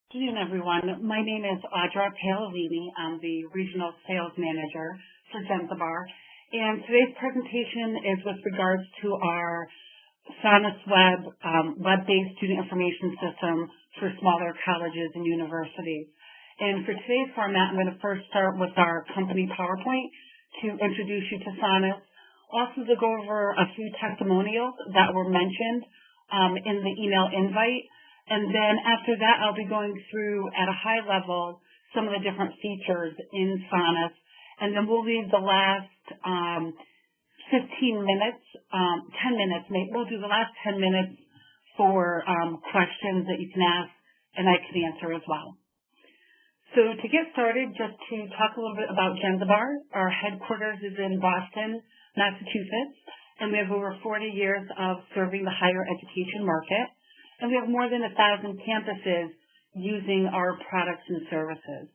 Good evening, everyone. My name is Audra Paolini. I'm the Regional Sales Manager for Jenzabar. And today's presentation is with regards to our Sonus web-based student information system for smaller colleges and universities. And for today's format, I'm going to first start with our company PowerPoint to introduce you to Sonus. Also to go over a few testimonials that were mentioned in the email invite. And then after that, I'll be going through at a high level some of the different features in Sonus. And then we'll leave the last 10 minutes, we'll do the last 10 minutes for questions that you can ask and I can answer as well. So to get started, just to talk a little bit about Jenzabar, our headquarters is in Boston, Massachusetts, and we have over 40 years of serving the higher education market. And we have more than 1,000 campuses using our products and services.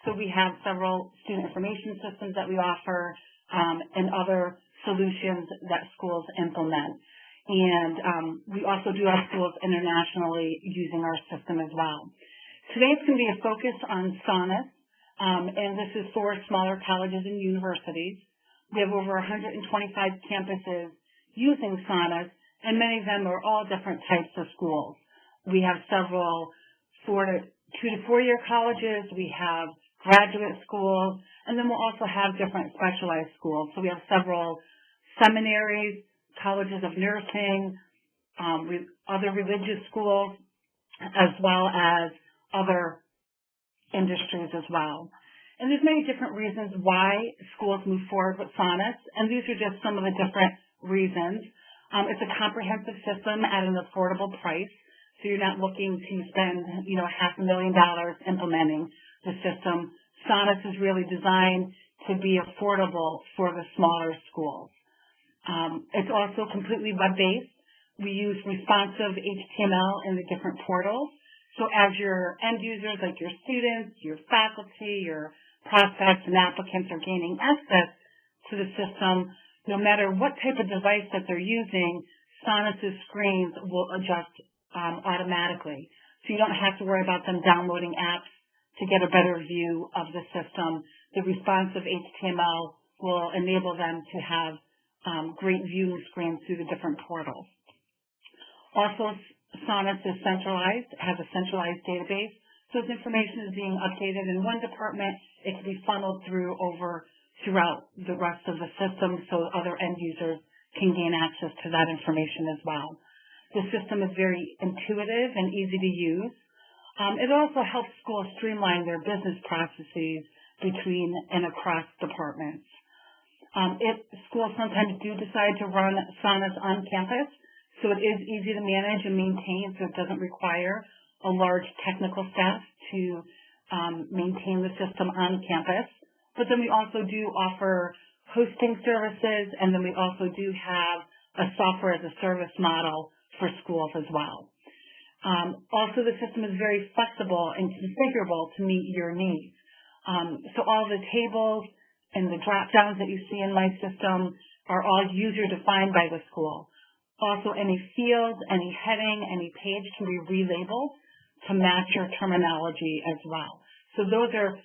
So we have several student information systems that we offer and other solutions that schools implement. And we also do have schools internationally using our system as well. Today it's going to be a focus on Sonus, and this is for smaller colleges and universities. We have over 125 campuses using Sonus, and many of them are all different types of schools. We have several 2 to 4 year colleges, we have graduate schools, and then we'll also have different specialized schools. So we have several seminaries, colleges of nursing, other religious schools, as well as other industries as well. And there's many different reasons why schools move forward with Sonus, and these are just some of the different reasons. It's a comprehensive system at an affordable price, so you're not looking to spend, $500,000 implementing the system. Sonus is really designed to be affordable for the smaller schools. It's also completely web-based. We use responsive HTML in the different portals. So as your end users, like your students, your faculty, your prospects and applicants are gaining access to the system, no matter what type of device that they're using, Sonus's screens will adjust automatically. So you don't have to worry about them downloading apps to get a better view of the system. The responsive HTML will enable them to have great viewing screens through the different portals. Also, Sonus is centralized, has a centralized database. So as information is being updated in one department, it can be funneled throughout the rest of the system so other end users can gain access to that information as well. The system is very intuitive and easy to use. It also helps schools streamline their business processes between and across departments. Schools sometimes do decide to run Sonus on campus, so it is easy to manage and maintain, so it doesn't require a large technical staff to maintain the system on campus. But then we also do offer hosting services, and then we also do have a software as a service model for schools as well. Also, the system is very flexible and configurable to meet your needs. So all the tables and the drop-downs that you see in my system are all user-defined by the school. Also, any field, any heading, any page can be relabeled to match your terminology as well. So those are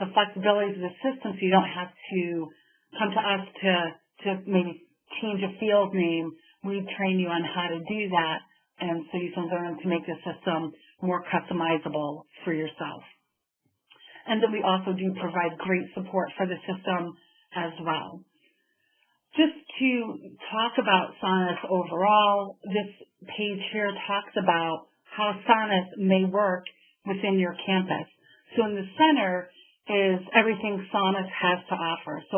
the flexibilities of the system, so you don't have to come to us to maybe change a field name. We train you on how to do that, and so you can learn to make the system more customizable for yourself. And then we also do provide great support for the system as well. Just to talk about Sonus overall, this page here talks about how Sonus may work within your campus. So in the center is everything Sonus has to offer. So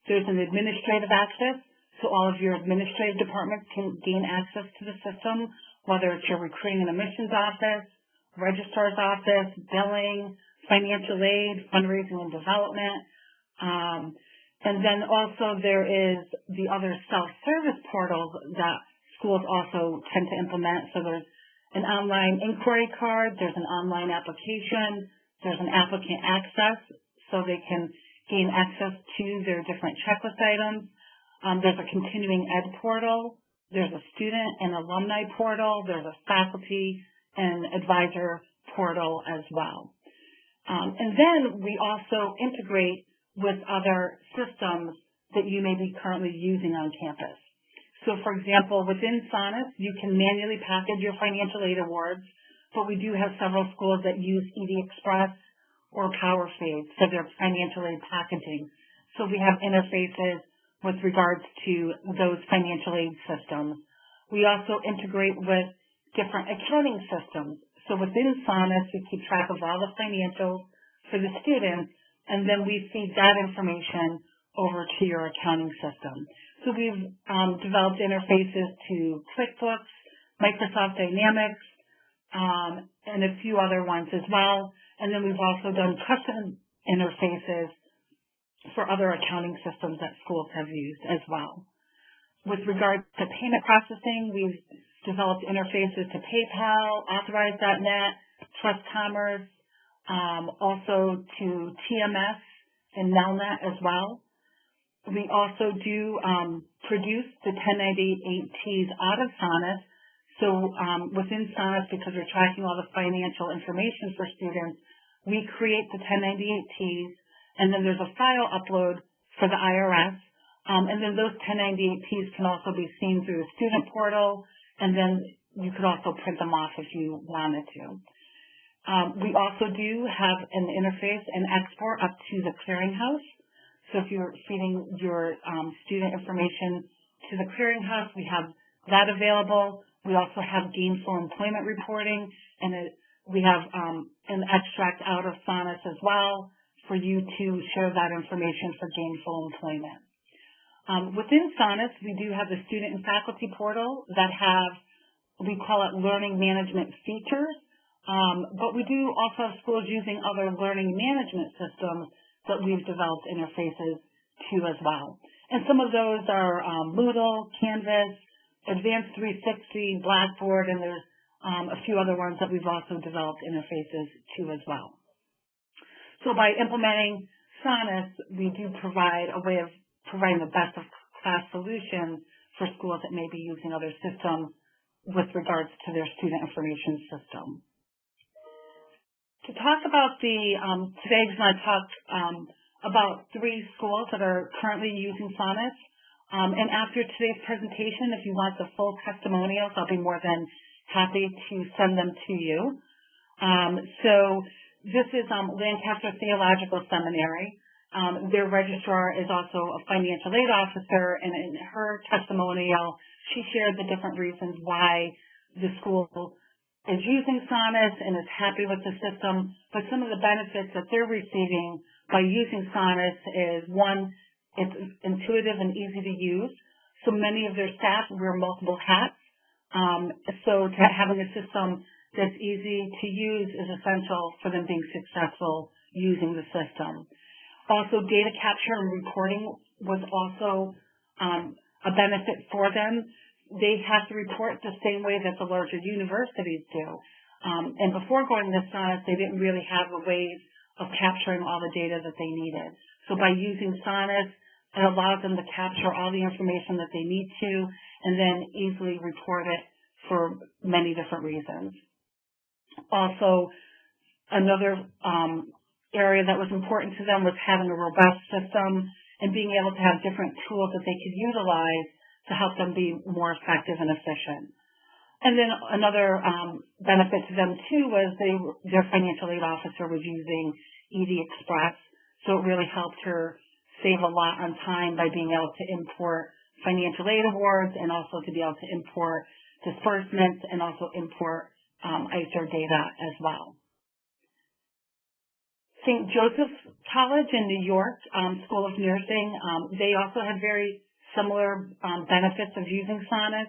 there's an administrative access, so all of your administrative departments can gain access to the system, whether it's your recruiting and admissions office, registrar's office, billing, financial aid, fundraising and development. And then also there is the other self-service portals that schools also tend to implement. So there's an online inquiry card, there's an online application, there's an applicant access, so they can gain access to their different checklist items. There's a continuing ed portal, there's a student and alumni portal, there's a faculty and advisor portal as well. And then we also integrate with other systems that you may be currently using on campus. So, for example, within Sonus, you can manually package your financial aid awards, but we do have several schools that use ED Express or PowerFade for their financial aid packaging. So we have interfaces with regards to those financial aid systems. We also integrate with different accounting systems. So within Sonus, we keep track of all the financials for the students, and then we feed that information over to your accounting system. So we've developed interfaces to QuickBooks, Microsoft Dynamics, and a few other ones as well. And then we've also done custom interfaces for other accounting systems that schools have used as well. With regard to payment processing, we've developed interfaces to PayPal, Authorize.net, Trust Commerce, also to TMS and Nelnet as well. We also do produce the 1098-Ts out of Sonus. So within Sonus, because we're tracking all the financial information for students, we create the 1098-Ts, and then there's a file upload for the IRS. And then those 1098-Ts can also be seen through the student portal, and then you could also print them off if you wanted to. We also do have an interface and export up to the clearinghouse. So if you're feeding your student information to the clearinghouse, we have that available. We also have gainful employment reporting, and we have an extract out of Sonus as well for you to share that information for gainful employment. Within Sonus, we do have the student and faculty portal that have, we call it learning management features, but we do also have schools using other learning management systems that we've developed interfaces to as well. And some of those are Moodle, Canvas, Advanced 360, Blackboard, and there's a few other ones that we've also developed interfaces to as well. So by implementing Sonus, we do provide a way of providing the best of class solutions for schools that may be using other systems with regards to their student information system. To talk about today I'm going to talk about 3 schools that are currently using Sonus. And after today's presentation, if you want the full testimonials, I'll be more than happy to send them to you. So this is Lancaster Theological Seminary. Their registrar is also a financial aid officer, and in her testimonial, she shared the different reasons why the school is using Sonus and is happy with the system, but some of the benefits that they're receiving by using Sonus is, one, it's intuitive and easy to use. So many of their staff wear multiple hats. So having a system that's easy to use is essential for them being successful using the system. Also, data capture and reporting was also a benefit for them. They have to report the same way that the larger universities do. And before going to Sonus, they didn't really have a way of capturing all the data that they needed. So by using Sonus, it allows them to capture all the information that they need to and then easily report it for many different reasons. Also, another area that was important to them was having a robust system and being able to have different tools that they could utilize to help them be more effective and efficient. And then another benefit to them, too, was their financial aid officer was using ED Express, so it really helped her save a lot on time by being able to import financial aid awards and also to be able to import disbursements and also import ICER data as well. St. Joseph's College in New York, School of Nursing, they also had very similar benefits of using Sonus.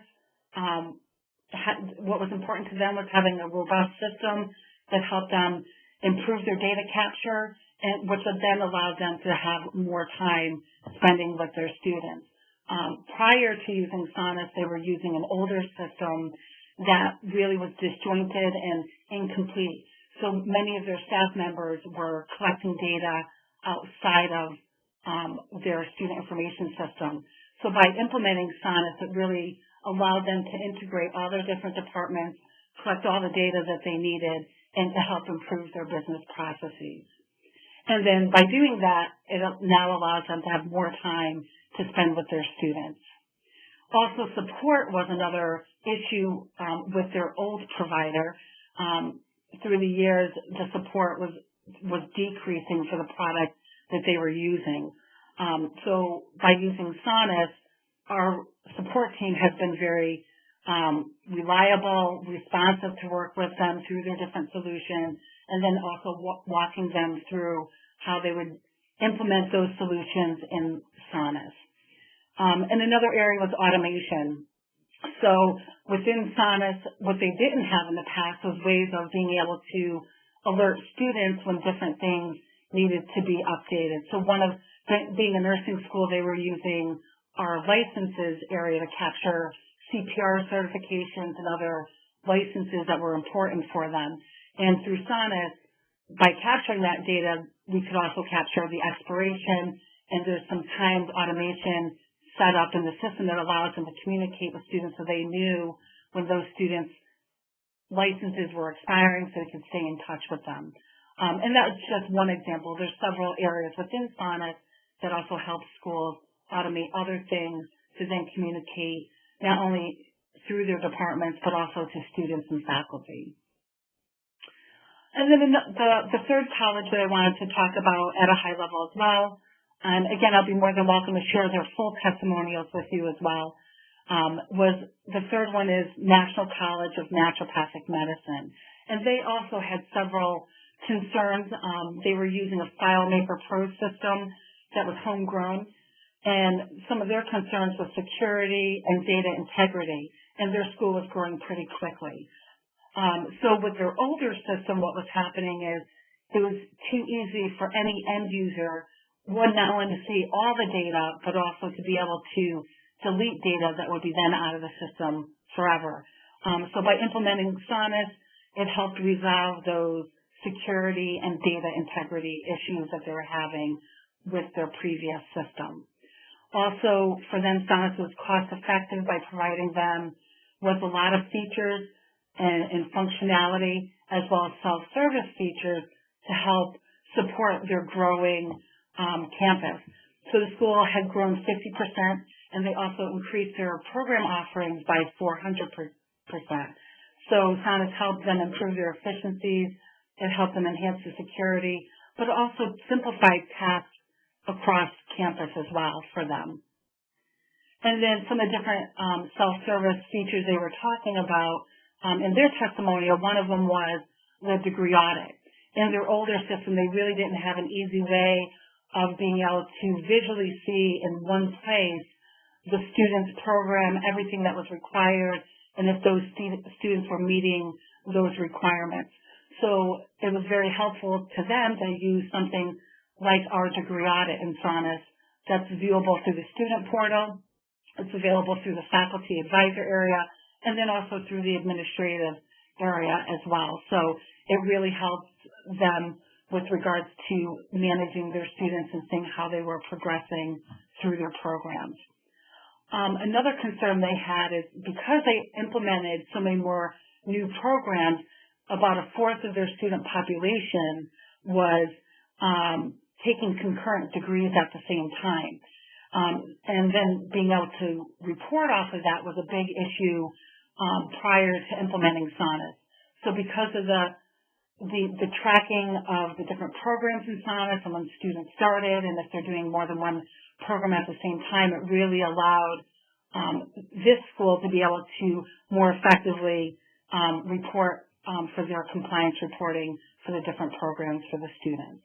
What was important to them was having a robust system that helped them improve their data capture, and which then allowed them to have more time spending with their students. Prior to using Sonus, they were using an older system that really was disjointed and incomplete. So many of their staff members were collecting data outside of their student information system. So by implementing Sonus, it really allowed them to integrate all their different departments, collect all the data that they needed, and to help improve their business processes. And then by doing that, it now allows them to have more time to spend with their students. Also, support was another issue with their old provider. Through the years, the support was decreasing for the product that they were using. So by using Sonus, our support team has been very reliable, responsive to work with them through their different solutions, and then also walking them through how they would implement those solutions in Sonus. And another area was automation. So within Sonus, what they didn't have in the past was ways of being able to alert students when different things needed to be updated. So being a nursing school, they were using our licenses area to capture CPR certifications and other licenses that were important for them. And through Sonus, by capturing that data, we could also capture the expiration, and there's some timed automation set up in the system that allows them to communicate with students so they knew when those students' licenses were expiring so they could stay in touch with them. And that's just one example. There's several areas within Sonus that also help schools automate other things to then communicate not only through their departments but also to students and faculty. And then the third college that I wanted to talk about at a high level as well, and again, I'll be more than welcome to share their full testimonials with you as well, was the third one is National College of Naturopathic Medicine. And they also had several concerns. They were using a FileMaker Pro system that was homegrown, and some of their concerns was security and data integrity, and their school was growing pretty quickly. So with their older system, what was happening is it was too easy for any end user, one, not only to see all the data, but also to be able to delete data that would be then out of the system forever. So by implementing Sonus, it helped resolve those security and data integrity issues that they were having with their previous system. Also, for them, Sonus was cost effective by providing them with a lot of features and functionality, as well as self-service features to help support their growing campus. So the school had grown 50%, and they also increased their program offerings by 400%. So Sonus helped them improve their efficiencies. It helped them enhance the security, but also simplified tasks across campus as well for them. And then some of the different self-service features they were talking about in their testimonial, one of them was the degree audit. In their older system, they really didn't have an easy way of being able to visually see in one place the student's program, everything that was required, and if those students were meeting those requirements. So it was very helpful to them to use something like our degree audit in Sonus that's viewable through the student portal. It's available through the faculty advisor area, and then also through the administrative area as well. So it really helps them with regards to managing their students and seeing how they were progressing through their programs. Another concern they had is because they implemented so many more new programs, about a fourth of their student population was taking concurrent degrees at the same time. And then being able to report off of that was a big issue prior to implementing Sonus. So because of the tracking of the different programs in Sonus and when students started and if they're doing more than one program at the same time, it really allowed this school to be able to more effectively report for their compliance reporting for the different programs for the students.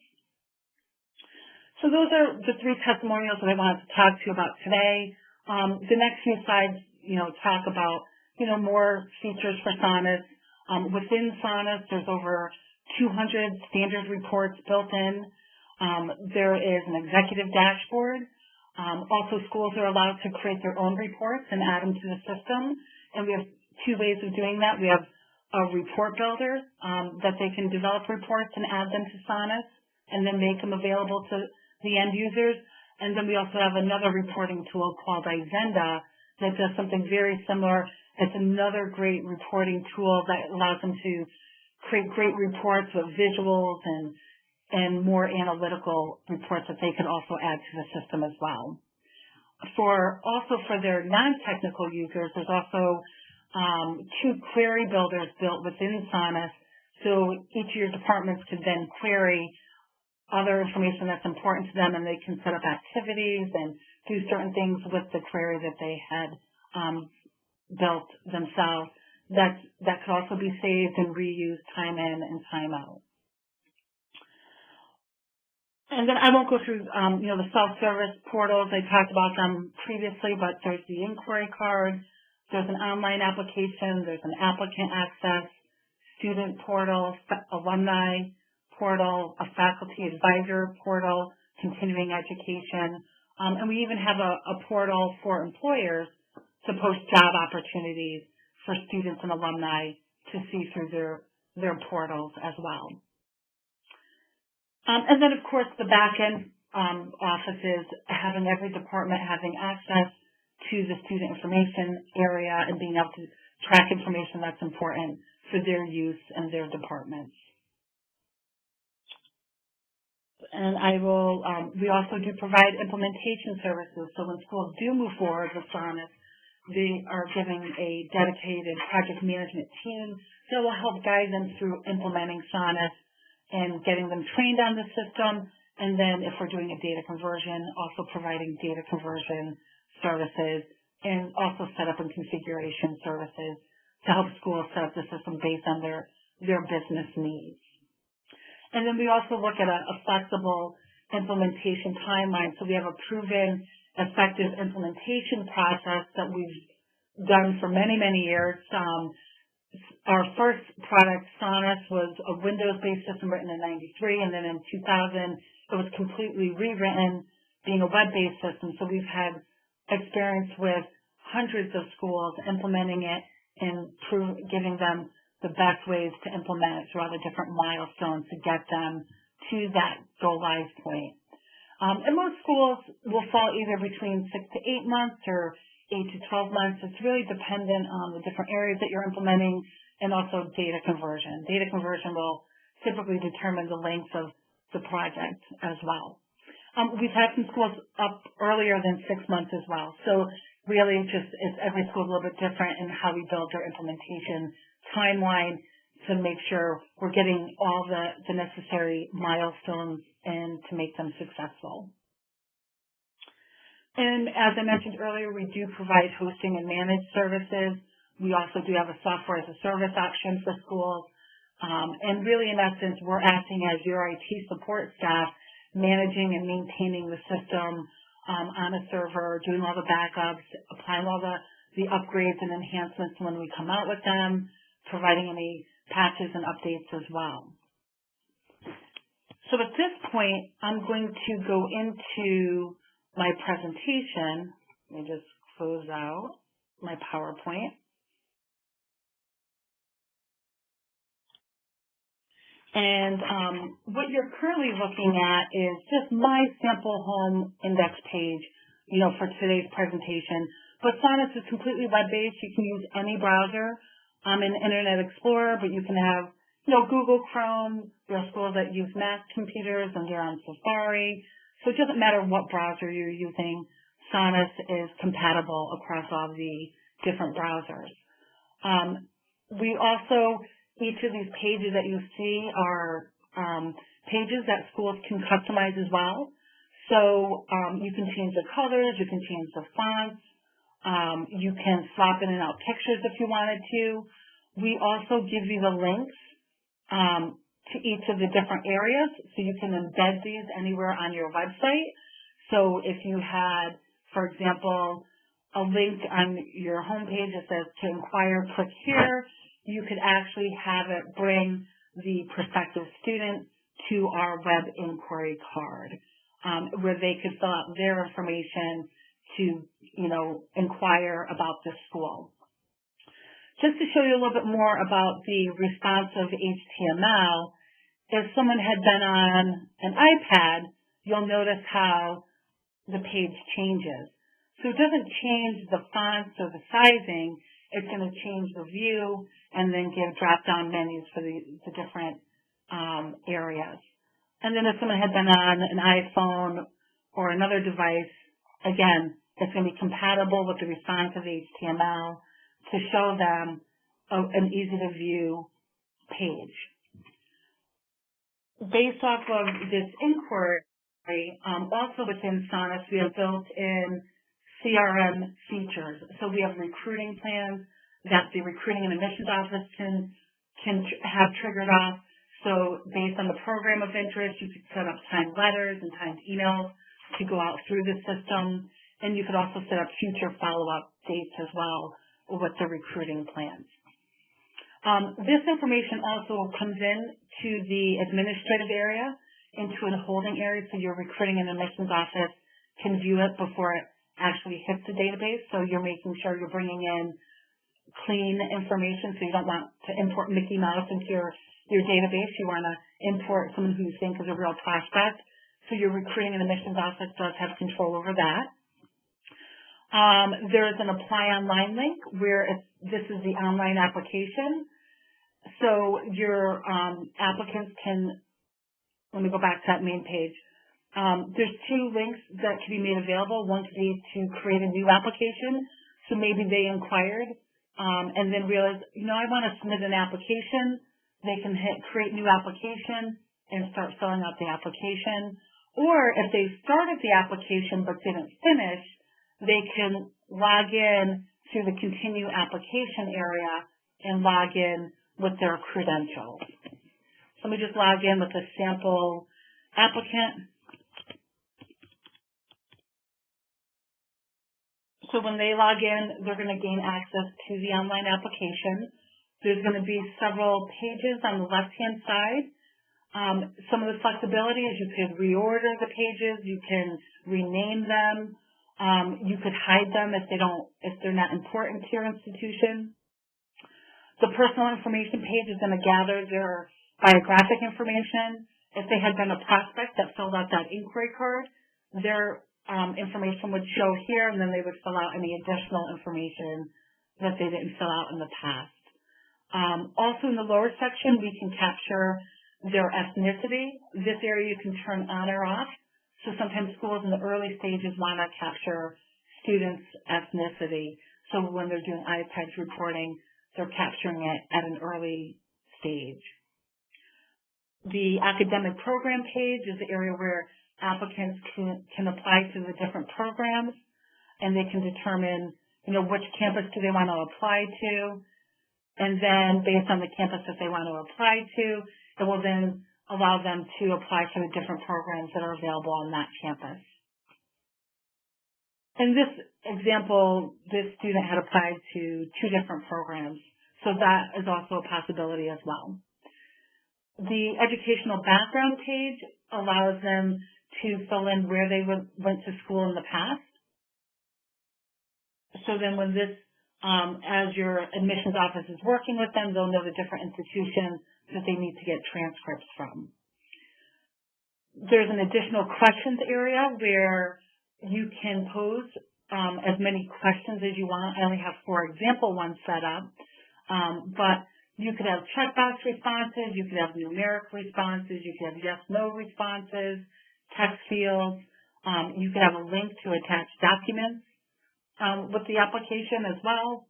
So those are the three testimonials that I wanted to talk to you about today. The next few slides, talk about, more features for Sonus. Within Sonus, there's over 200 standard reports built in. There is an executive dashboard. Also, schools are allowed to create their own reports and add them to the system. And we have two ways of doing that. We have a report builder that they can develop reports and add them to Sonus and then make them available to the end users. And then we also have another reporting tool called Izenda that does something very similar. It's another great reporting tool that allows them to create great reports with visuals and more analytical reports that they could also add to the system as well. For their non-technical users, there's also 2 query builders built within Sonus, so each of your departments could then query other information that's important to them, and they can set up activities and do certain things with the query that they had built themselves. That could also be saved and reused time in and time out. And then I won't go through, the self-service portals. I talked about them previously, but there's the inquiry card, there's an online application, there's an applicant access, student portal, alumni portal, a faculty advisor portal, continuing education, and we even have a portal for employers to post job opportunities for students and alumni to see through their portals as well. And then, of course, the back-end offices, having every department having access to the student information area and being able to track information that's important for their use and their departments. And we also do provide implementation services. So when schools do move forward with Sonus, they are giving a dedicated project management team that will help guide them through implementing Sonus and getting them trained on the system. And then if we're doing a data conversion, also providing data conversion services and also setup and configuration services to help schools set up the system based on their business needs. And then we also look at a flexible implementation timeline. So we have a proven, effective implementation process that we've done for many, many years. Our first product, Sonus, was a Windows-based system written in '93, and then in 2000, it was completely rewritten, being a web-based system. So we've had experience with hundreds of schools implementing it and giving them the best ways to implement it through all the different milestones to get them to that go-live point. And most schools will fall either between 6 to 8 months or 8 to 12 months. It's really dependent on the different areas that you're implementing and also data conversion. Data conversion will typically determine the length of the project as well. We've had some schools up earlier than 6 months as well. So really it's every school is a little bit different in how we build their implementation timeline to make sure we're getting all the necessary milestones and to make them successful. And as I mentioned earlier, we do provide hosting and managed services. We also do have a software as a service option for schools. And really, in essence, we're acting as your IT support staff, managing and maintaining the system on a server, doing all the backups, applying all the upgrades and enhancements when we come out with them, providing any patches and updates as well. So at this point, I'm going to go into my presentation. Let me just close out my PowerPoint. And what you're currently looking at is just my sample home index page, for today's presentation. But Sonus is completely web-based. You can use any browser. I'm in Internet Explorer, but you can have, Google Chrome. There are schools that use Mac computers, and they're on Safari. So it doesn't matter what browser you're using. Sonus is compatible across all the different browsers. We also, each of these pages that you see are pages that schools can customize as well. So you can change the colors, you can change the fonts, you can swap in and out pictures if you wanted to. We also give you the links to each of the different areas, so you can embed these anywhere on your website. So if you had, for example, a link on your homepage that says to inquire, click here, you could actually have it bring the prospective student to our web inquiry card, where they could fill out their information to, inquire about the school. Just to show you a little bit more about the responsive HTML, if someone had been on an iPad, you'll notice how the page changes. So it doesn't change the fonts or the sizing, it's going to change the view and then give drop-down menus for the different areas. And then if someone had been on an iPhone or another device, again, it's going to be compatible with the responsive HTML to show them an easy-to-view page. Based off of this inquiry, also within Sonus, we have built-in CRM features. So we have recruiting plans that the recruiting and admissions office can have triggered off. So based on the program of interest, you could set up timed letters and timed emails to go out through the system. And you could also set up future follow-up dates as well with the recruiting plans. This information also comes in to the administrative area, into a holding area, so your recruiting and admissions office can view it before it actually hits the database. So you're making sure you're bringing in clean information, so you don't want to import Mickey Mouse into your database. You want to import someone who you think is a real prospect. So your recruiting and admissions office does have control over that. There is an apply online link where this is the online application. So your applicants can, let me go back to that main page. There's two links that can be made available. One could be to create a new application. So maybe they inquired and then realized, I want to submit an application. They can hit create new application and start filling out the application. Or if they started the application but didn't finish, they can log in to the continue application area and log in with their credentials. So let me just log in with a sample applicant. So when they log in, they're going to gain access to the online application. There's going to be several pages on the left-hand side. Some of the flexibility is you could reorder the pages, you can rename them, you could hide them if they're not important to your institution. The personal information page is going to gather their biographic information. If they had been a prospect that filled out that inquiry card, their information would show here, and then they would fill out any additional information that they didn't fill out in the past. Also in the lower section, we can capture their ethnicity. This area you can turn on or off. So sometimes schools in the early stages want to capture students' ethnicity. So when they're doing IPEDS reporting, they're capturing it at an early stage. The academic program page is the area where applicants can apply to the different programs, and they can determine, which campus do they want to apply to. And then based on the campus that they want to apply to, it will then allow them to apply for the different programs that are available on that campus. In this example, this student had applied to 2 different programs, so that is also a possibility as well. The educational background page allows them to fill in where they went to school in the past. So then when this, as your admissions office is working with them, they'll know the different institutions that they need to get transcripts from. There's an additional questions area where you can pose as many questions as you want. I only have 4 example ones set up, but you could have checkbox responses, you could have numeric responses, you could have yes/no responses, text fields. You could have a link to attach documents with the application as well.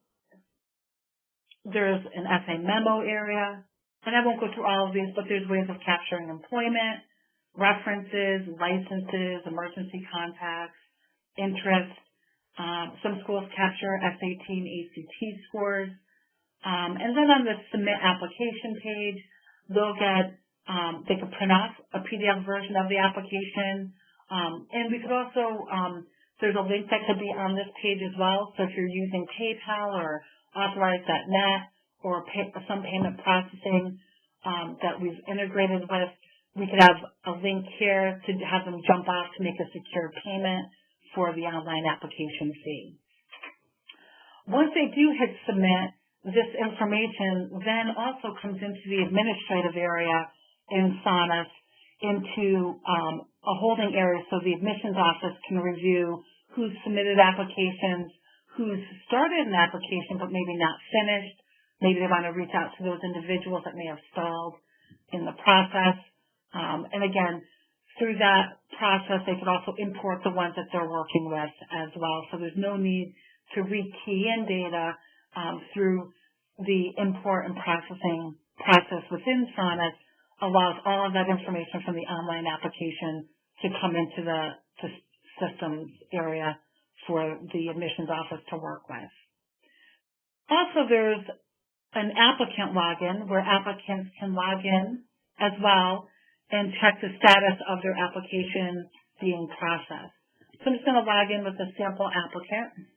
There's an essay memo area, and I won't go through all of these, but there's ways of capturing employment, references, licenses, emergency contacts, interest. Some schools capture SAT and ACT scores. And then on the submit application page, they'll get, they could print off a PDF version of the application. And we could also, there's a link that could be on this page as well. So if you're using PayPal or Authorize.net or some payment processing that we've integrated with, we could have a link here to have them jump off to make a secure payment for the online application fee. Once they do hit submit, this information then also comes into the administrative area in Sonus into a holding area so the admissions office can review who's submitted applications, who's started an application but maybe not finished. Maybe they want to reach out to those individuals that may have stalled in the process. And again, through that process, they could also import the ones that they're working with as well. So there's no need to re-key in data through the import and processing process within Sonnet. Allows all of that information from the online application to come into the systems area for the admissions office to work with. Also, there's an applicant login where applicants can log in as well and check the status of their application being processed. So I'm just going to log in with a sample applicant.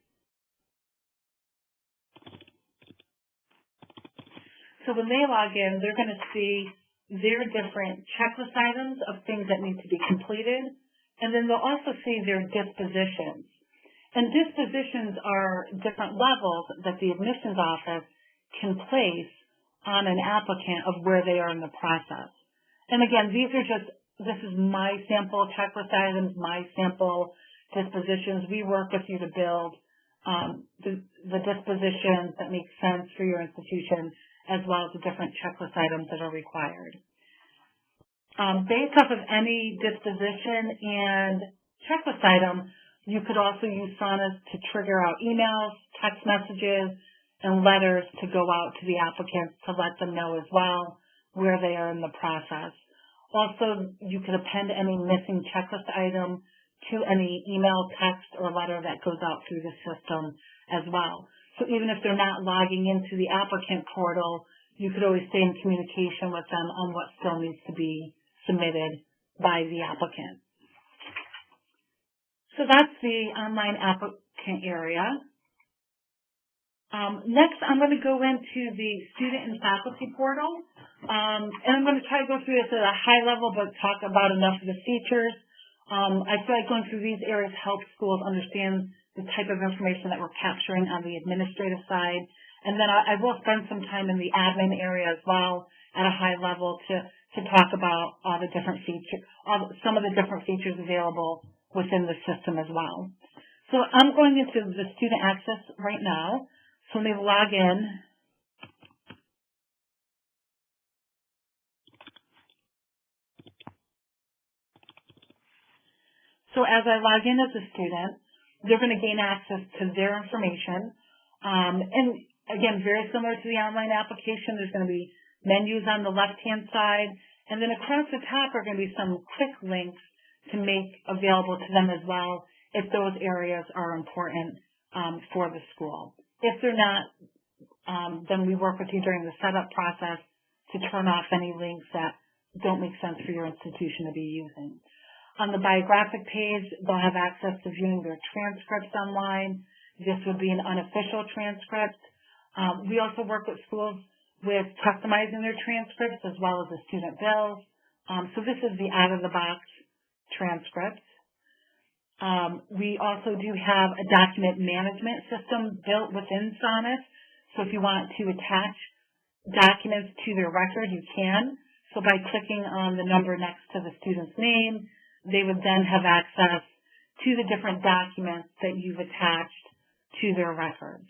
So when they log in, they're going to see their different checklist items of things that need to be completed, and then they'll also see their dispositions. And dispositions are different levels that the admissions office can place on an applicant of where they are in the process. And again, this is my sample checklist items, my sample dispositions. We work with you to build the dispositions that make sense for your institution, as well as the different checklist items that are required. Based off of any disposition and checklist item, you could also use Sonnet to trigger out emails, text messages, and letters to go out to the applicants to let them know as well where they are in the process. Also, you could append any missing checklist item to any email, text, or letter that goes out through the system as well. So even if they're not logging into the applicant portal, you could always stay in communication with them on what still needs to be submitted by the applicant. So that's the online applicant area. Next, I'm going to go into the student and faculty portal. And I'm going to try to go through this at a high level, but talk about enough of the features. I feel like going through these areas helps schools understand the type of information that we're capturing on the administrative side. And then I will spend some time in the admin area as well at a high level to talk about all the different features, some of the different features available within the system as well. So I'm going into the student access right now. So let me log in. So as I log in as a student, they're going to gain access to their information. And again, very similar to the online application, there's going to be menus on the left-hand side. And then across the top are going to be some quick links to make available to them as well if those areas are important for the school. If they're not, then we work with you during the setup process to turn off any links that don't make sense for your institution to be using. On the biographic page, they'll have access to viewing their transcripts online. This would be an unofficial transcript. We also work with schools with customizing their transcripts as well as the student bills. So this is the out-of-the-box transcript. We also do have a document management system built within Sonnet. So if you want to attach documents to their record, you can. So by clicking on the number next to the student's name, they would then have access to the different documents that you've attached to their records.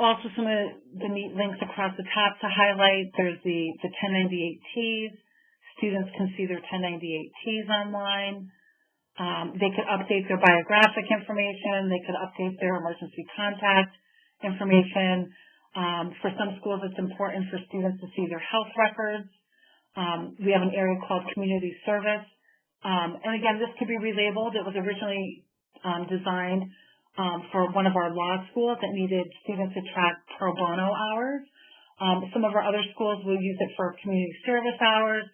Also, some of the neat links across the top to highlight, there's the 1098Ts. Students can see their 1098Ts online. They could update their biographic information. They could update their emergency contact information. For some schools, it's important for students to see their health records. We have an area called community service. And again, this could be relabeled. It was originally designed for one of our law schools that needed students to track pro bono hours. Some of our other schools will use it for community service hours,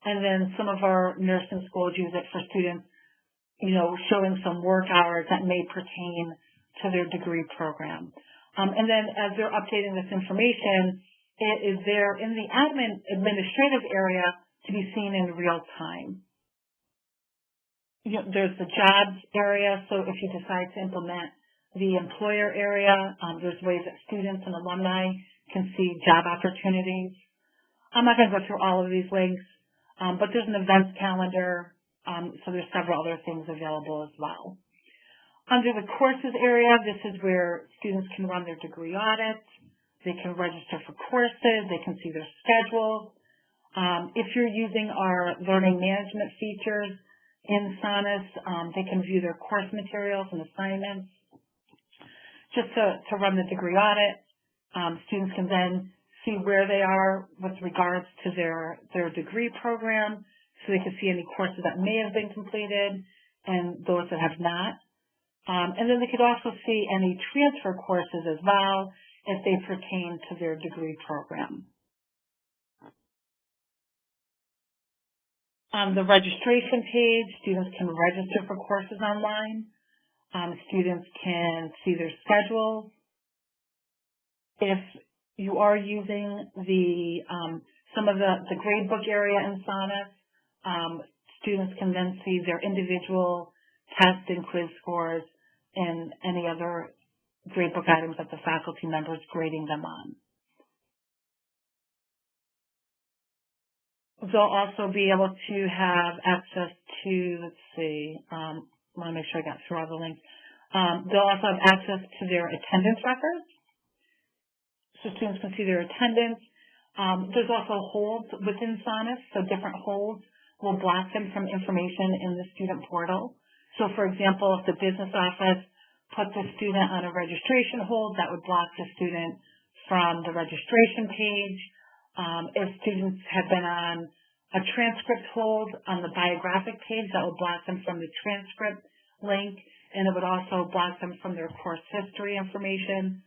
and then some of our nursing schools use it for students, showing some work hours that may pertain to their degree program. And then as they're updating this information, it is there in the administrative area to be seen in real time. There's the jobs area, so if you decide to implement the employer area, there's ways that students and alumni can see job opportunities. I'm not going to go through all of these links, but there's an events calendar, so there's several other things available as well. Under the courses area, this is where students can run their degree audits. They can register for courses. They can see their schedules. If you're using our learning management features in Sonus, they can view their course materials and assignments. Just to run the degree audit, students can then see where they are with regards to their degree program, so they can see any courses that may have been completed and those that have not. And then they could also see any transfer courses as well if they pertain to their degree program. On the registration page, students can register for courses online. Students can see their schedules. If you are using some of the gradebook area in Sonus, students can then see their individual test and quiz scores and any other gradebook items that the faculty members grading them on. They'll also be able to have access to, let's see, I want to make sure I got through all the links. They'll also have access to their attendance records, so students can see their attendance. There's also holds within Sonus, so different holds will block them from information in the student portal. So, for example, if the business office puts a student on a registration hold, that would block the student from the registration page. If students have been on a transcript hold on the biographic page, that will block them from the transcript link, and it would also block them from their course history information.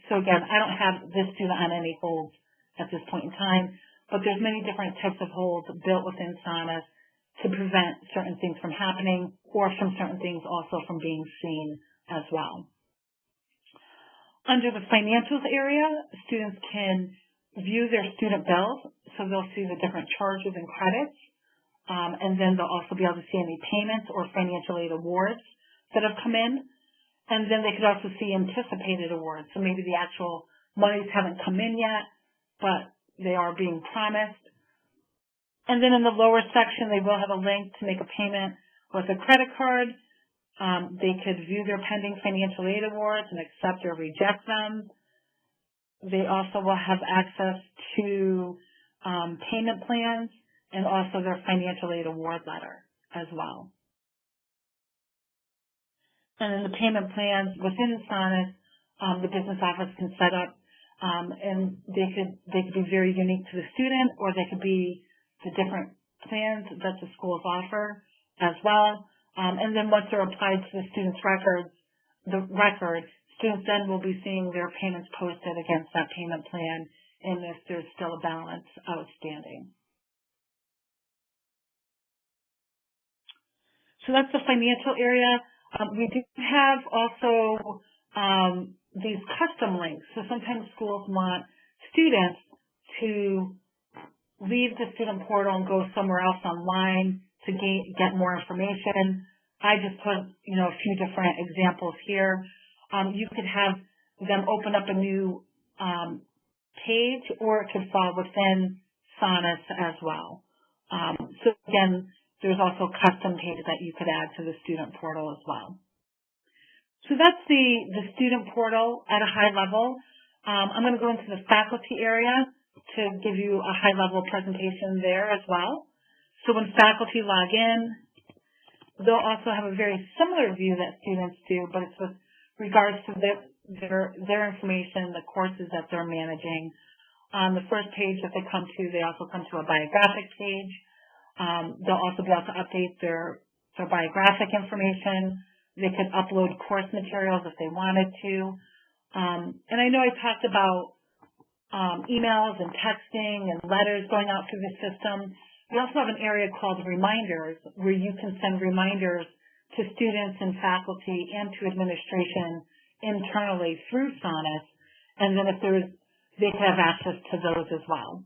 So again, I don't have this student on any holds at this point in time, but there's many different types of holds built within Sonus to prevent certain things from happening or from certain things also from being seen as well. Under the financials area, students can view their student bills, so they'll see the different charges and credits, and then they'll also be able to see any payments or financial aid awards that have come in, and then they could also see anticipated awards, so maybe the actual monies haven't come in yet, but they are being promised. And then in the lower section, they will have a link to make a payment with a credit card. They could view their pending financial aid awards and accept or reject them. They also will have access to payment plans and also their financial aid award letter as well. And then the payment plans within Sonus, the business office can set up, and they could be very unique to the student, or they could be the different plans that the schools offer as well. And then once they're applied to the student's record, students then will be seeing their payments posted against that payment plan, and if there's still a balance outstanding. So that's the financial area. We do have also these custom links. So sometimes schools want students to leave the student portal and go somewhere else online to get more information. I just put, a few different examples here. You could have them open up a new page, or it could fall within Sonus as well. So again, there's also custom pages that you could add to the student portal as well. So that's the student portal at a high level. I'm going to go into the faculty area to give you a high-level presentation there as well. So when faculty log in, they'll also have a very similar view that students do, but it's with regards to their information, the courses that they're managing. On the first page that they come to, they also come to a biographic page. They'll also be able to update their biographic information. They could upload course materials if they wanted to. And I know I talked about emails and texting and letters going out through the system. We also have an area called reminders, where you can send reminders to students and faculty and to administration internally through Sonus. And then if they can have access to those as well.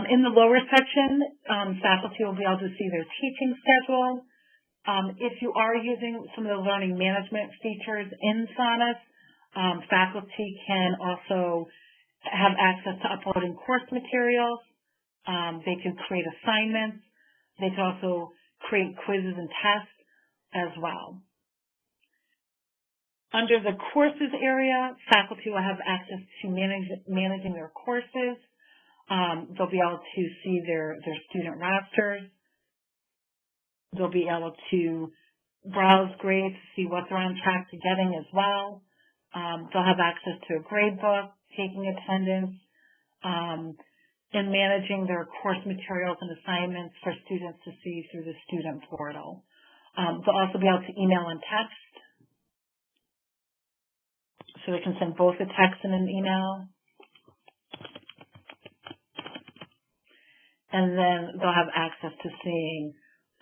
In the lower section, faculty will be able to see their teaching schedule. If you are using some of the learning management features in Sonus, faculty can also have access to uploading course materials. They can create assignments. They can also create quizzes and tests as well. Under the courses area, faculty will have access to managing their courses. They'll be able to see their student rosters. They'll be able to browse grades to see what they're on track to getting as well. They'll have access to a grade book, taking attendance, and managing their course materials and assignments for students to see through the student portal. They'll also be able to email and text. So they can send both a text and an email. And then they'll have access to seeing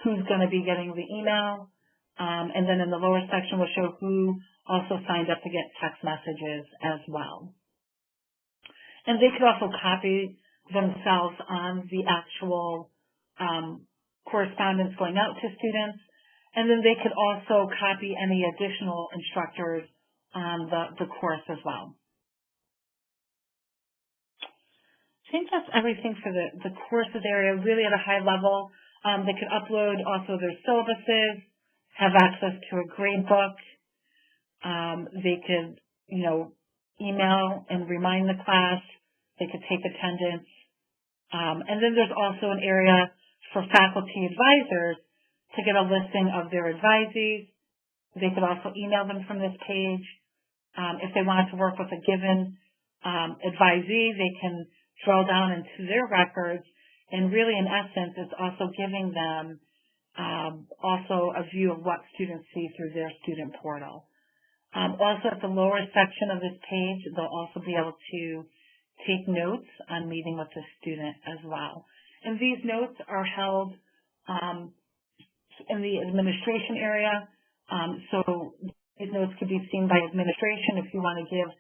who's going to be getting the email. And then in the lower section, we'll show who also signed up to get text messages as well. And they could also copy themselves on the actual correspondence going out to students. And then they could also copy any additional instructors on the course as well. I think that's everything for the courses area, really at a high level. They could upload also their syllabuses, have access to a grade book. They could, email and remind the class. They could take attendance. And then there's also an area for faculty advisors to get a listing of their advisees. They could also email them from this page. If they wanted to work with a given advisee, they can drill down into their records, and really, in essence, it's also giving them also a view of what students see through their student portal. Also, at the lower section of this page, they'll also be able to take notes on meeting with the student as well. And these notes are held in the administration area, so these notes can be seen by administration if you want to give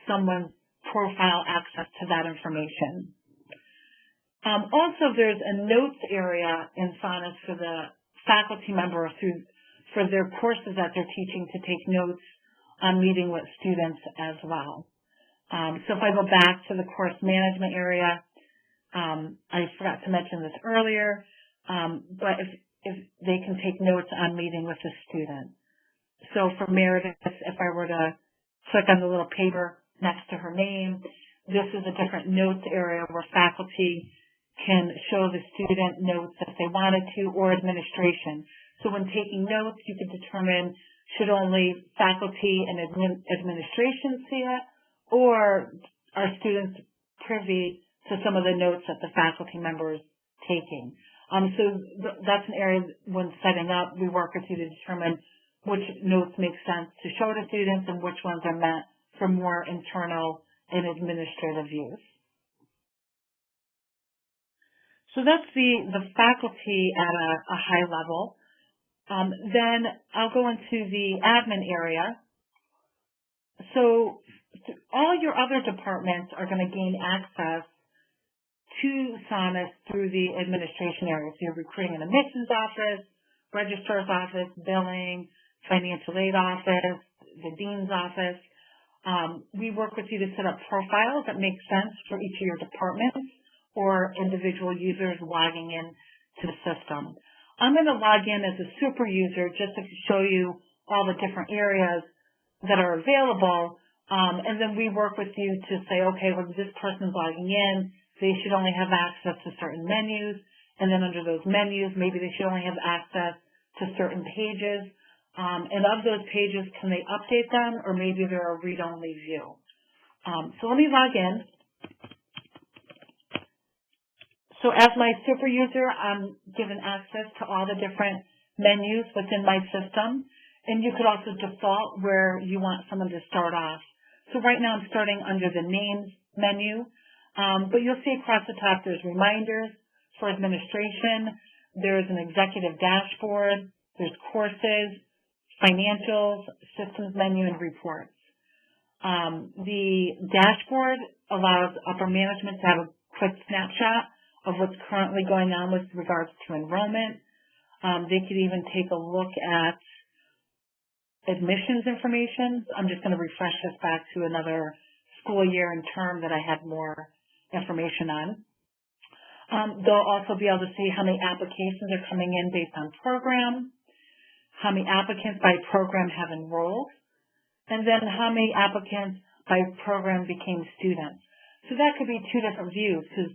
someone's profile access to that information. Also, there's a notes area in SONIS for the faculty member for their courses that they're teaching to take notes on meeting with students as well. So if I go back to the course management area, I forgot to mention this earlier, but if they can take notes on meeting with the student. So for Meredith, if I were to click on the little paper next to her name, this is a different notes area where faculty can show the student notes if they wanted to, or administration. So when taking notes, you could determine should only faculty and administration see it, or are students privy to some of the notes that the faculty member is taking. So that's an area when setting up, we work with you to determine which notes make sense to show to students and which ones are meant for more internal and administrative use. So that's the faculty at a high level. Then I'll go into the admin area. So all your other departments are going to gain access to SONIS through the administration area. So your recruiting and admissions office, registrar's office, billing, financial aid office, the dean's office. We work with you to set up profiles that make sense for each of your departments or individual users logging in to the system. I'm going to log in as a super user just to show you all the different areas that are available, and then we work with you to say, okay, when this person's logging in, they should only have access to certain menus, and then under those menus, maybe they should only have access to certain pages, and of those pages, can they update them, or maybe they're a read-only view. So let me log in. So as my super user, I'm given access to all the different menus within my system, and you could also default where you want someone to start off. So right now I'm starting under the names menu, but you'll see across the top there's reminders for administration, there's an executive dashboard, there's courses, financials, systems menu, and reports. The dashboard allows upper management to have a quick snapshot of what's currently going on with regards to enrollment. They could even take a look at admissions information. I'm just going to refresh this back to another school year and term that I had more information on. They'll also be able to see how many applications are coming in based on program, how many applicants by program have enrolled, and then how many applicants by program became students. So that could be two different views, because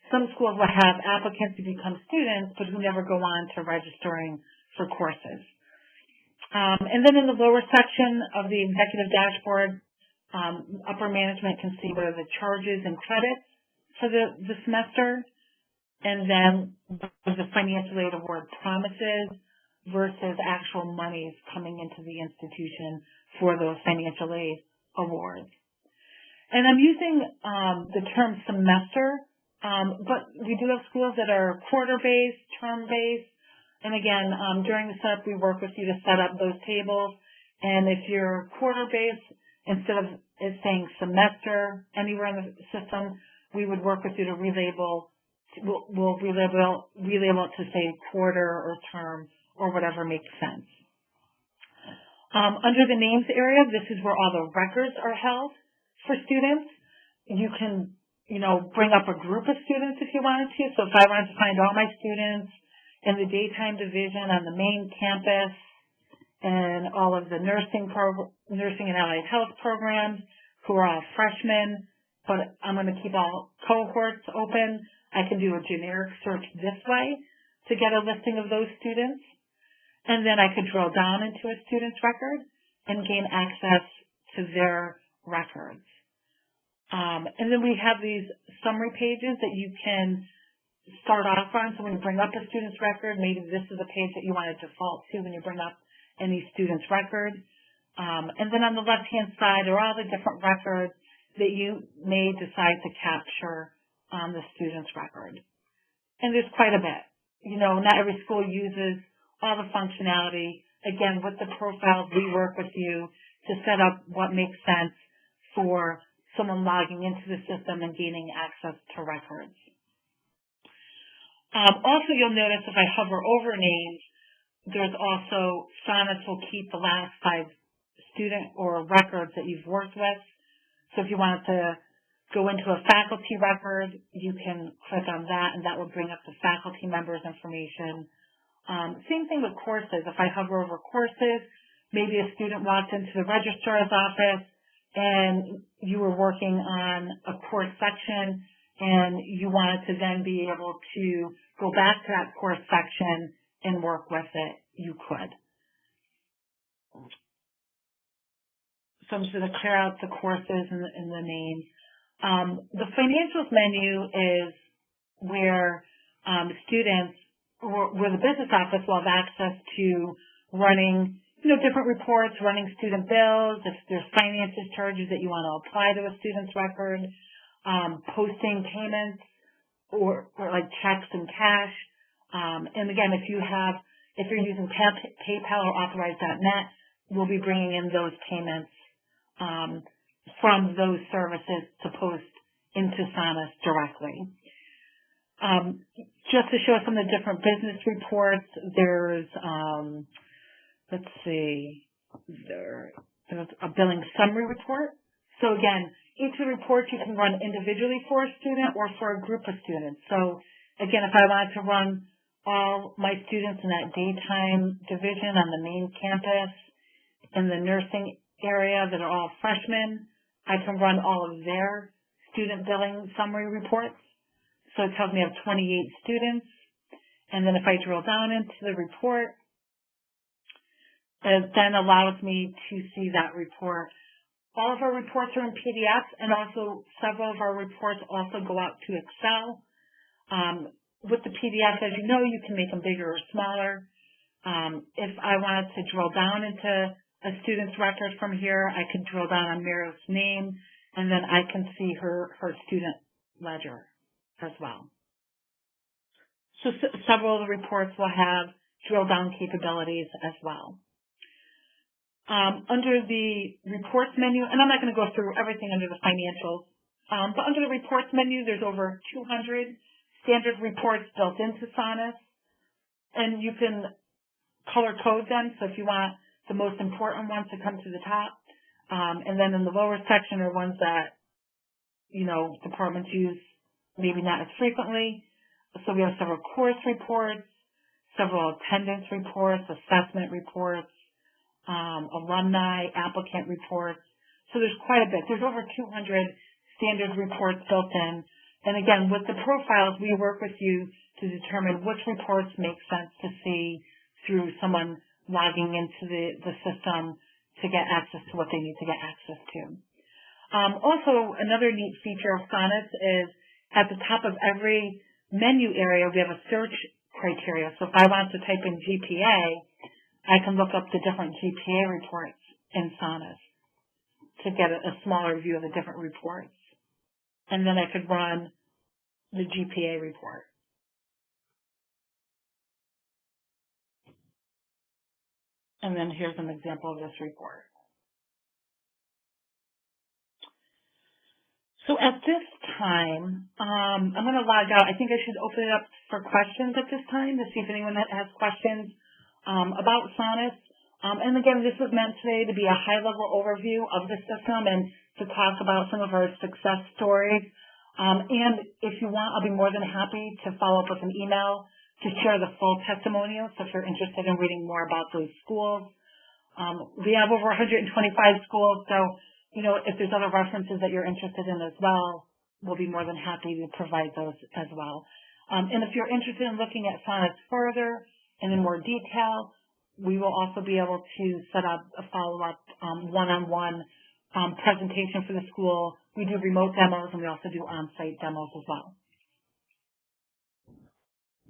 some schools will have applicants who become students but who never go on to registering for courses. And then in the lower section of the executive dashboard, upper management can see what are the charges and credits for the semester, and then the financial aid award promises versus actual monies coming into the institution for those financial aid awards. And I'm using the term semester, but we do have schools that are quarter-based, term-based, and again, during the setup, we work with you to set up those tables, and if you're quarter-based, instead of it saying semester anywhere in the system, we would work with you to relabel, we'll relabel it to say quarter or term or whatever makes sense. Under the names area, this is where all the records are held for students. You can, bring up a group of students if you wanted to. So if I wanted to find all my students in the daytime division on the main campus and all of the nursing and allied health programs who are all freshmen, but I'm going to keep all cohorts open, I can do a generic search this way to get a listing of those students. And then I could drill down into a student's record and gain access to their records. And then we have these summary pages that you can start off on. So when you bring up a student's record, maybe this is a page that you want to default to when you bring up any student's record. And then on the left-hand side are all the different records that you may decide to capture on the student's record. And there's quite a bit. Not every school uses all the functionality. Again, with the profiles, we work with you to set up what makes sense for someone logging into the system and gaining access to records. Also, you'll notice if I hover over names, there's also Sonus will keep the last 5 student or records that you've worked with. So if you wanted to go into a faculty record, you can click on that, and that will bring up the faculty members' information. Same thing with courses. If I hover over courses, maybe a student walked into the registrar's office and you were working on a course section and you wanted to then be able to go back to that course section and work with it, you could. So I'm just going to clear out the courses and the names. The financials menu is where students where the business office will have access to running, different reports, running student bills, if there's finances charges that you want to apply to a student's record, posting payments or like checks and cash. And again, if you're using PayPal or Authorize.net, we'll be bringing in those payments from those services to post into Sonus directly. Just to show some of the different business reports, there's, there's a billing summary report. So again, each of the reports you can run individually for a student or for a group of students. So again, if I wanted to run all my students in that daytime division on the main campus, in the nursing area that are all freshmen, I can run all of their student billing summary reports. So it tells me I have 28 students. And then if I drill down into the report, it then allows me to see that report. All of our reports are in PDF, and also several of our reports also go out to Excel. With the PDF, as you know, you can make them bigger or smaller. If I wanted to drill down into a student's record from here, I could drill down on Meredith's name, and then I can see her student ledger as well. So several of the reports will have drill down capabilities as well. Under the reports menu, and I'm not going to go through everything under the financials, but under the reports menu, there's over 200 standard reports built into Sonus, and you can color code them. So if you want the most important ones to come to the top, and then in the lower section are ones that, departments use maybe not as frequently. So we have several course reports, several attendance reports, assessment reports, alumni, applicant reports. So there's quite a bit. There's over 200 standard reports built in. And again, with the profiles, we work with you to determine which reports make sense to see through someone logging into the system to get access to what they need to get access to. Also, another neat feature of Sonus is at the top of every menu area, we have a search criteria. So if I want to type in GPA, I can look up the different GPA reports in Sonus to get a smaller view of the different reports. And then I could run the GPA report. And then here's an example of this report. So at this time, I'm going to log out. I think I should open it up for questions at this time to see if anyone has questions about Sonus. And again, this was meant today to be a high-level overview of the system and to talk about some of our success stories. And if you want, I'll be more than happy to follow up with an email to share the full testimonials if you're interested in reading more about those schools. We have over 125 schools, so if there's other references that you're interested in as well, we'll be more than happy to provide those as well. And if you're interested in looking at Sonus further and in more detail, we will also be able to set up a follow-up one-on-one presentation for the school. We do remote demos, and we also do on-site demos as well.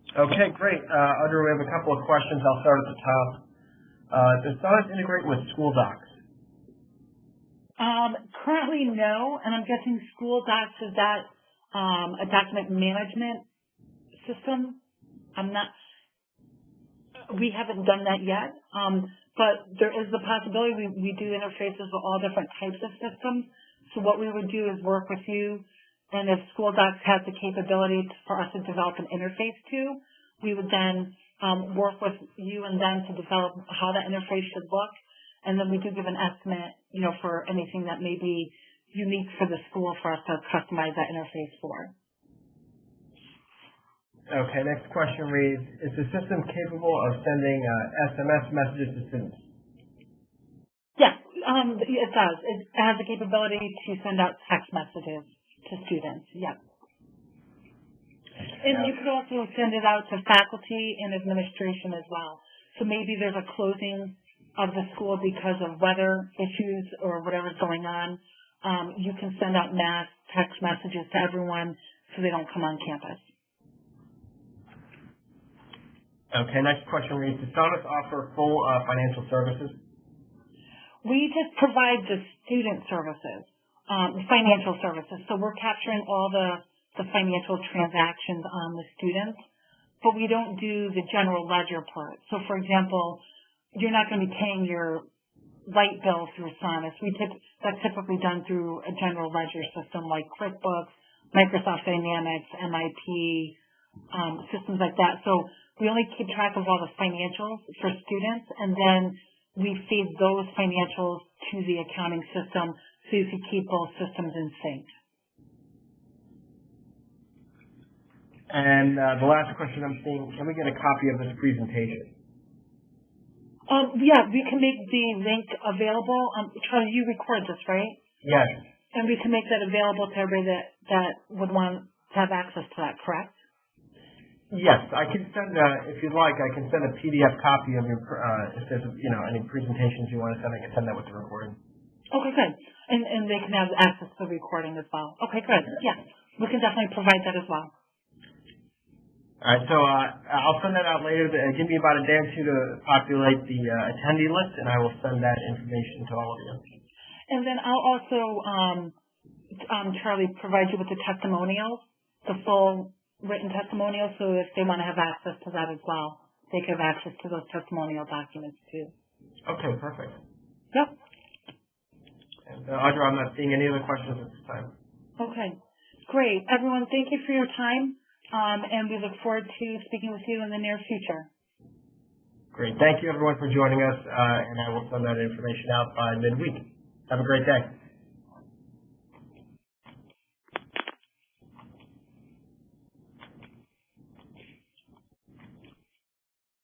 Okay, great. Audrey, we have a couple of questions. I'll start at the top. Does Sonus integrate with school docs? Currently, no, and I'm guessing school docs, is that a document management system? We haven't done that yet, but there is the possibility. We do interfaces with all different types of systems. So what we would do is work with you, and if school docs has the capability for us to develop an interface to, we would then work with you and them to develop how that interface should look. And then we do give an estimate, for anything that may be unique for the school for us to customize that interface for. Okay, next question reads, is the system capable of sending SMS messages to students? Yes, it does. It has the capability to send out text messages to students, yep. And you could also send it out to faculty and administration as well. So maybe there's a closing of the school because of weather issues or whatever's going on. You can send out mass text messages to everyone so they don't come on campus. Okay, next question reads, does Sonus offer full financial services? We just provide the student services, financial services. So we're capturing all the financial transactions on the students, but we don't do the general ledger part. So for example, you're not going to be paying your light bill through Sonus. That's typically done through a general ledger system like QuickBooks, Microsoft Dynamics, MIP, systems like that. So we only keep track of all the financials for students, and then we feed those financials to the accounting system so you can keep both systems in sync. And the last question I'm seeing, can we get a copy of this presentation? Yeah, we can make the link available. Charlie, you record this, right? Yes. And we can make that available to everybody that would want to have access to that, correct? Yes, I can send, if you'd like, I can send a PDF copy of your, if there's, any presentations you want to send, I can send that with the recording. Okay, good. And they can have access to the recording as well. Okay, good. Yeah, we can definitely provide that as well. All right, so I'll send that out later. Give me about a day or two to populate the attendee list, and I will send that information to all of you. And then I'll also, Charlie, provide you with the testimonials, the full written testimonials, so if they want to have access to that as well, they can have access to those testimonial documents too. Okay, perfect. Yep. And Audra, I'm not seeing any other questions at this time. Okay, great. Everyone, thank you for your time. And we look forward to speaking with you in the near future. Great. Thank you, everyone, for joining us, and I will send that information out by midweek. Have a great day.